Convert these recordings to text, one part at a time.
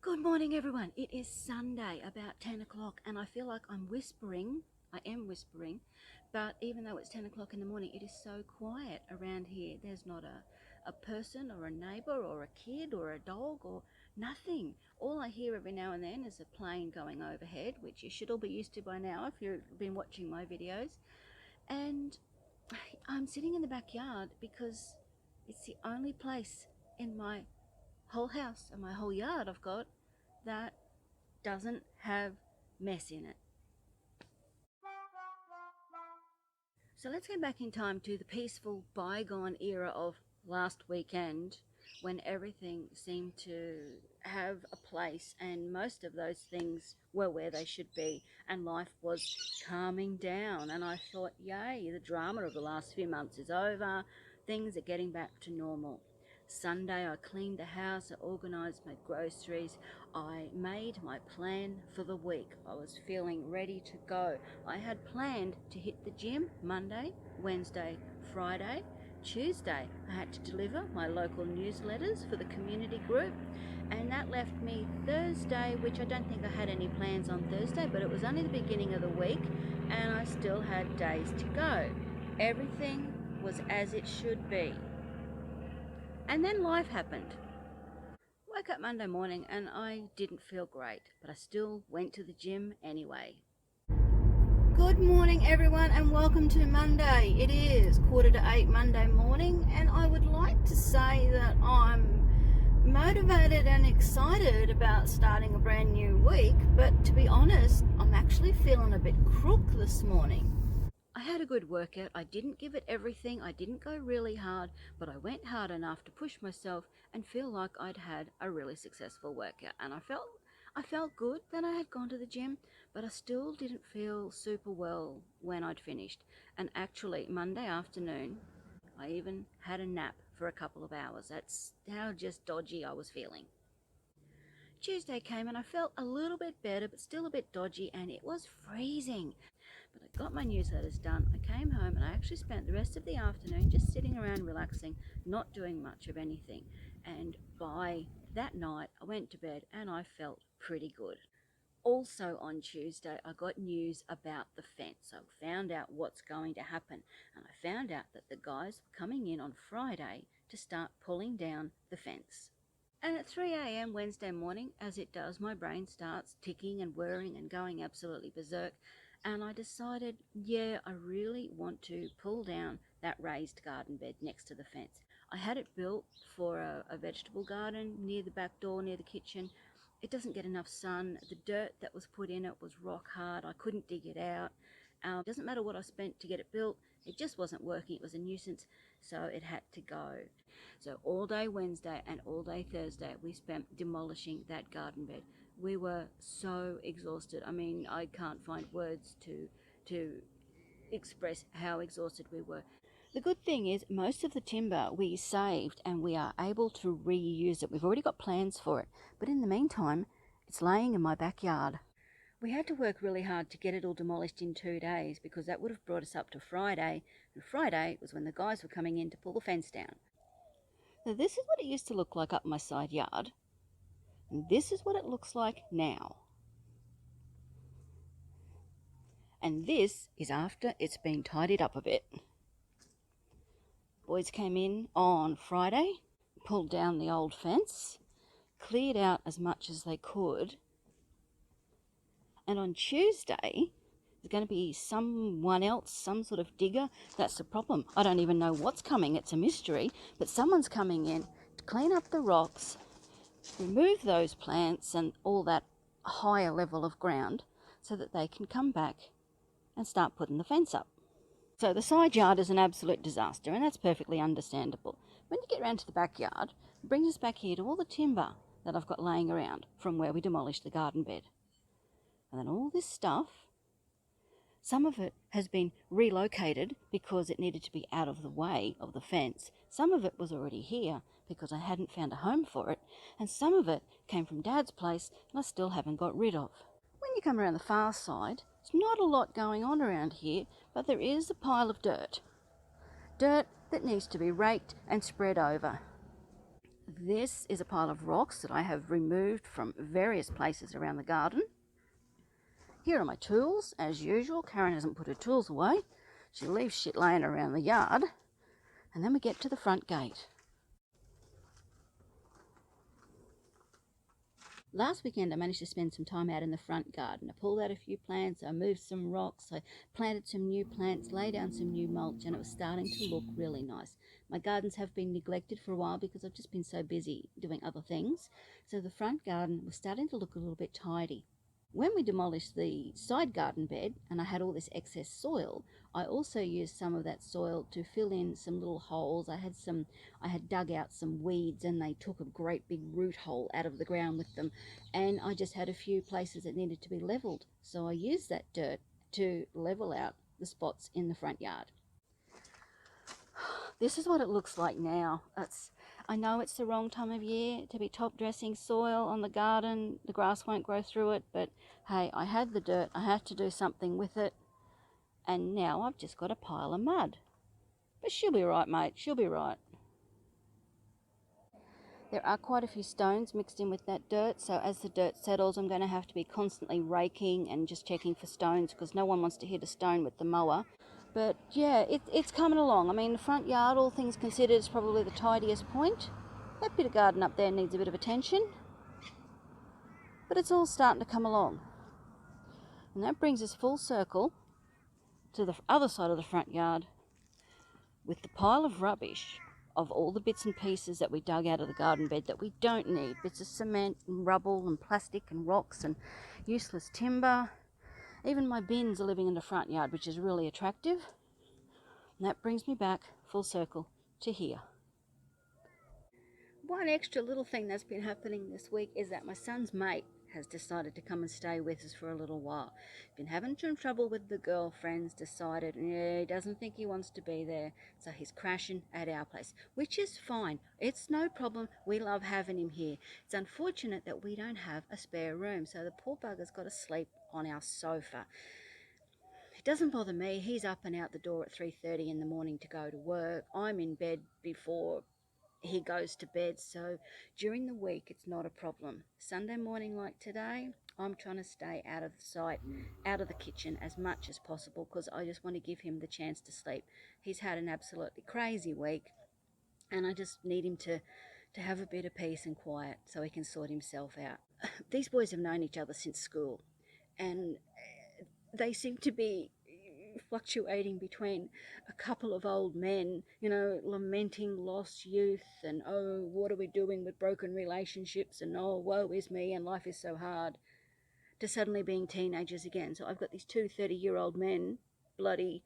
Good morning, everyone. It is Sunday, about 10 o'clock, and I feel like I'm whispering. I am whispering, but even though it's 10 o'clock in the morning, it is so quiet around here. There's not a person or a neighbour or a kid or a dog or nothing. All I hear every now and then is a plane going overhead, which you should all be used to by now if you've been watching my videos. And I'm sitting in the backyard because it's the only place in my whole house and my whole yard I've got that doesn't have mess in it. So let's go back in time to the peaceful bygone era of last weekend when everything seemed to have a place and most of those things were where they should be and life was calming down, and I thought, yay, the drama of the last few months is over, things are getting back to normal. Sunday I cleaned the house, I organised my groceries, I made my plan for the week. I was feeling ready to go. I had planned to hit the gym Monday, Wednesday, Friday. Tuesday I had to deliver my local newsletters for the community group, and that left me Thursday, which I don't think I had any plans on Thursday, but it was only the beginning of the week and I still had days to go. Everything was as it should be. And then life happened. Woke up Monday morning and I didn't feel great, but I still went to the gym anyway. Good morning, everyone, and welcome to Monday. It is 7:45 Monday morning, and I would like to say that I'm motivated and excited about starting a brand new week, but to be honest, I'm actually feeling a bit crook this morning. I had a good workout. I didn't give it everything. I didn't go really hard, but I went hard enough to push myself and feel like I'd had a really successful workout. And I felt good that I had gone to the gym, but I still didn't feel super well when I'd finished. And actually, Monday afternoon, I even had a nap for a couple of hours. That's how just dodgy I was feeling. Tuesday came and I felt a little bit better, but still a bit dodgy, and it was freezing. But I got my newsletters done. I came home and I actually spent the rest of the afternoon just sitting around relaxing, not doing much of anything. And by that night, I went to bed and I felt pretty good. Also on Tuesday, I got news about the fence. I found out what's going to happen, and I found out that the guys were coming in on Friday to start pulling down the fence. And at 3 a.m. Wednesday morning, as it does, my brain starts ticking and whirring and going absolutely berserk. And I decided, yeah, I really want to pull down that raised garden bed next to the fence. I had it built for a vegetable garden near the back door, near the kitchen. It doesn't get enough sun. The dirt that was put in it was rock hard. I couldn't dig it out. It doesn't matter what I spent to get it built. It just wasn't working. It was a nuisance, so it had to go. So all day Wednesday and all day Thursday, we spent demolishing that garden bed. We were so exhausted. I mean, I can't find words to express how exhausted we were. The good thing is most of the timber we saved and we are able to reuse it. We've already got plans for it, but in the meantime, it's laying in my backyard. We had to work really hard to get it all demolished in 2 days because that would have brought us up to Friday, and Friday was when the guys were coming in to pull the fence down. Now, this is what it used to look like up my side yard, and this is what it looks like now. And this is after it's been tidied up a bit. Boys came in on Friday, pulled down the old fence, cleared out as much as they could, and on Tuesday there's going to be someone else, some sort of digger. That's the problem. I don't even know what's coming. It's a mystery, but someone's coming in to clean up the rocks, remove those plants and all that higher level of ground so that they can come back and start putting the fence up. So the side yard is an absolute disaster, and that's perfectly understandable. When you get around to the backyard, it brings us back here to all the timber that I've got laying around from where we demolished the garden bed. And then all this stuff, some of it has been relocated because it needed to be out of the way of the fence. Some of it was already here because I hadn't found a home for it, and some of it came from Dad's place and I still haven't got rid of. When you come around the far side, there's not a lot going on around here, but there is a pile of dirt. Dirt that needs to be raked and spread over. This is a pile of rocks that I have removed from various places around the garden. Here are my tools, as usual. Karen hasn't put her tools away. She leaves shit laying around the yard. And then we get to the front gate. Last weekend I managed to spend some time out in the front garden. I pulled out a few plants, I moved some rocks, I planted some new plants, laid down some new mulch, and it was starting to look really nice. My gardens have been neglected for a while because I've just been so busy doing other things. So the front garden was starting to look a little bit tidy. When we demolished the side garden bed and I had all this excess soil, I also used some of that soil to fill in some little holes. I had dug out some weeds and they took a great big root hole out of the ground with them, and I just had a few places that needed to be leveled. So I used that dirt to level out the spots in the front yard. This is what it looks like now. I know it's the wrong time of year to be top dressing soil on the garden. The grass won't grow through it, but hey, I had the dirt. I had to do something with it. And now I've just got a pile of mud. But she'll be right, mate. She'll be right. There are quite a few stones mixed in with that dirt, so as the dirt settles, I'm going to have to be constantly raking and just checking for stones because no one wants to hit a stone with the mower. But yeah, it's coming along. I mean, the front yard, all things considered, is probably the tidiest point. That bit of garden up there needs a bit of attention, but it's all starting to come along. And that brings us full circle to the other side of the front yard with the pile of rubbish of all the bits and pieces that we dug out of the garden bed that we don't need. Bits of cement and rubble and plastic and rocks and useless timber. Even my bins are living in the front yard, which is really attractive. And that brings me back full circle to here. One extra little thing that's been happening this week is that my son's mate has decided to come and stay with us for a little while. Been having some trouble with the girlfriends, decided he doesn't think he wants to be there, so he's crashing at our place, which is fine. It's no problem. We love having him here. It's unfortunate that we don't have a spare room, so the poor bugger's got to sleep on our sofa. It doesn't bother me. He's up and out the door at 3:30 in the morning to go to work. I'm in bed before he goes to bed, so during the week it's not a problem. Sunday morning like today, I'm trying to stay out of sight, out of the kitchen as much as possible because I just want to give him the chance to sleep. He's had an absolutely crazy week and I just need him to have a bit of peace and quiet so he can sort himself out. These boys have known each other since school, and they seem to be fluctuating between a couple of old men, lamenting lost youth and, oh, what are we doing with broken relationships, and oh, woe is me and life is so hard, to suddenly being teenagers again. So I've got these two 30-year-old men bloody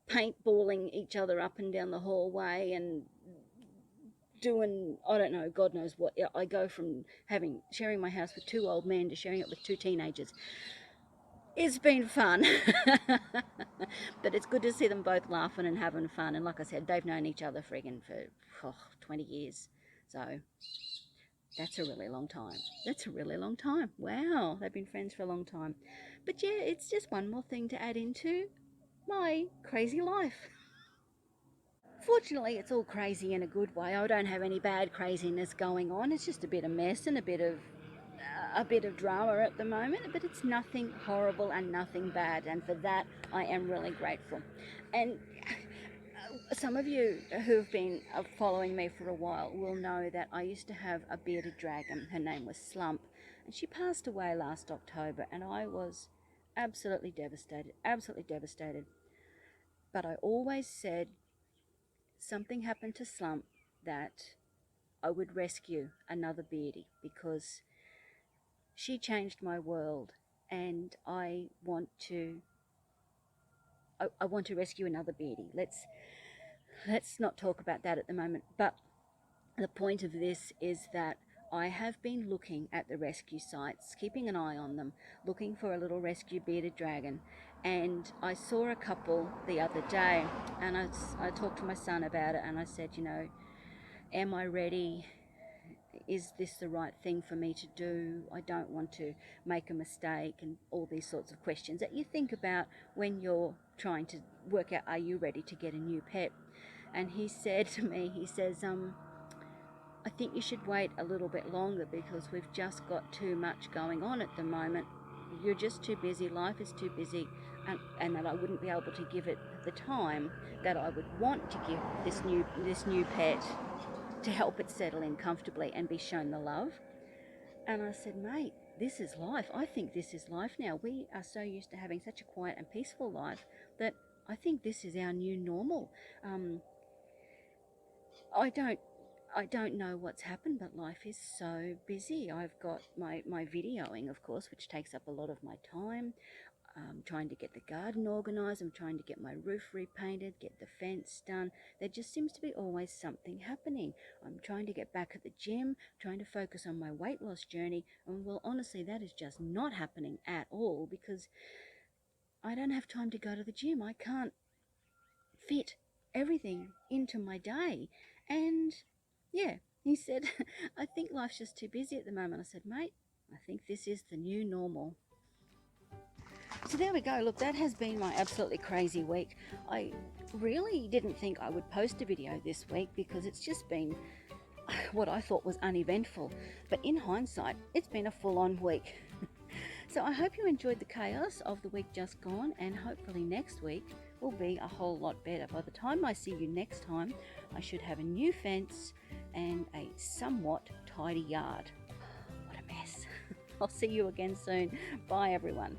paintballing each other up and down the hallway and doing, I don't know, God knows what. I go from sharing my house with two old men to sharing it with two teenagers. It's been fun, but it's good to see them both laughing and having fun. And like I said, they've known each other for 20 years. So that's a really long time. That's a really long time. Wow, they've been friends for a long time. But yeah, it's just one more thing to add into my crazy life. Fortunately, it's all crazy in a good way. I don't have any bad craziness going on. It's just a bit of mess and a bit of drama at the moment, but it's nothing horrible and nothing bad, and for that I am really grateful. And some of you who've been following me for a while will know that I used to have a bearded dragon. Her name was Slump, and she passed away last October, and I was absolutely devastated. But I always said something happened to Slump that I would rescue another Beardie, because she changed my world, and I want to rescue another Beardie. Let's not talk about that at the moment. But the point of this is that I have been looking at the rescue sites, keeping an eye on them, looking for a little rescue bearded dragon, and I saw a couple the other day, and I talked to my son about it, and I said, am I ready? Is this the right thing for me to do? I don't want to make a mistake, and all these sorts of questions that you think about when you're trying to work out, are you ready to get a new pet? And he said to me, he says, I think you should wait a little bit longer because we've just got too much going on at the moment. You're just too busy, life is too busy, and that I wouldn't be able to give it the time that I would want to give this new pet to help it settle in comfortably and be shown the love. And I said, mate, this is life. I think this is life now. We are so used to having such a quiet and peaceful life that I think this is our new normal. I don't I don't know what's happened, but life is so busy. I've got my videoing, of course, which takes up a lot of my time. Trying to get the garden organised. I'm trying to get my roof repainted, get the fence done. There just seems to be always something happening. I'm trying to get back at the gym, trying to focus on my weight loss journey. And well, honestly, that is just not happening at all because I don't have time to go to the gym. I can't fit everything into my day. And yeah, he said, I think life's just too busy at the moment. I said, mate, I think this is the new normal. So there we go. Look, that has been my absolutely crazy week. I really didn't think I would post a video this week because it's just been what I thought was uneventful. But in hindsight, it's been a full-on week. So I hope you enjoyed the chaos of the week just gone, and hopefully next week will be a whole lot better. By the time I see you next time, I should have a new fence and a somewhat tidy yard. What a mess. I'll see you again soon. Bye, everyone.